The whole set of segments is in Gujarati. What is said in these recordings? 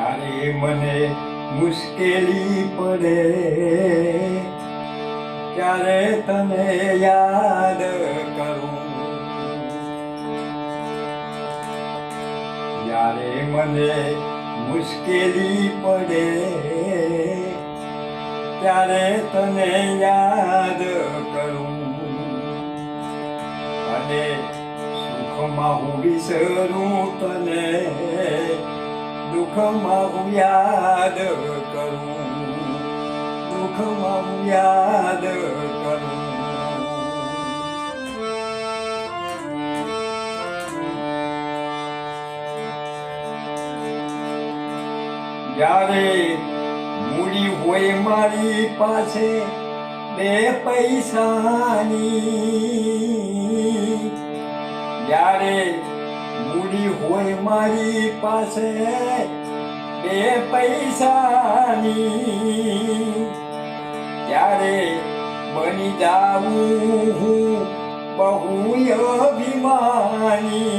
જ્યારે મને મુશ્કેલી પડે ત્યારે તને યાદ કરું. જ્યારે મને મુશ્કેલી પડે ત્યારે તને યાદ કરું. અને સુખમાં હું વિસરું તને, દુઃખમાં હું યાદ કરું. દુઃખમાં હું યાદ કરું. જ્યારે મૂડી હોય મારી પાસે બે પૈસાની, જ્યારે મૂડી હોય મારી પાસે બે પૈસાની, ત્યારે બની જાઉં હું બહુ અભિમાની.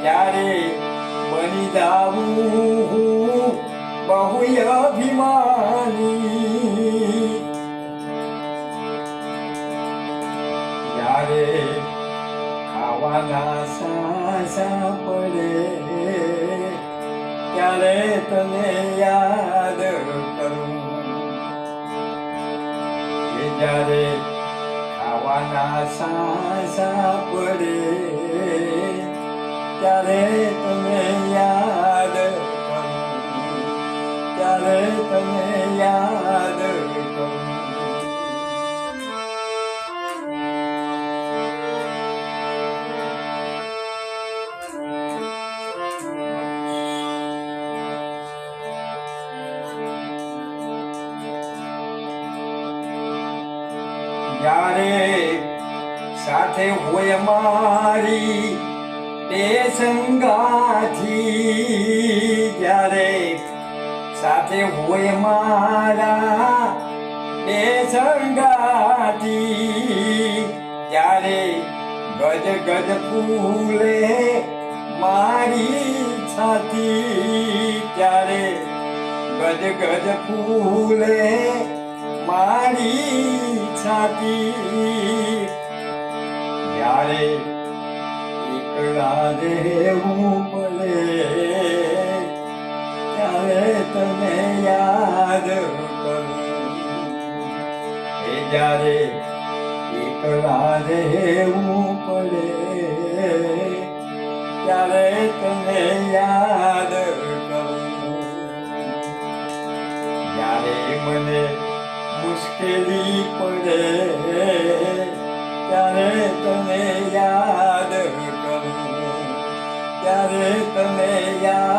ત્યારે બની જાઉં હું બહુ અભિમાની. જ્યારે ખાવાના સાસા પડે ત્યારે તને યાદ કરું. જ્યારે ખાવાના સાસા પડે ત્યારે તને યાદ કરું. ત્યારે તને યાદ કરું. જ્યારે સાથે હોય મારી બે સંગાથી, જ્યારે સાથે હોય મારા બે સંગાથી, ત્યારે ગજ ગજ ફૂલે મારી છાતી. ત્યારે ગજ ગજ ફૂલે મારી છાતી. જ્યારે એકલા રહેવું પડે ત્યારે તને યાદ કરું. જ્યારે એકલા રહેવું પડે ત્યારે તને યાદ કરું. જ્યારે મને મુશ્કેલી પડે ત્યારે તને યાદ કરું. ત્યારે તને યાદ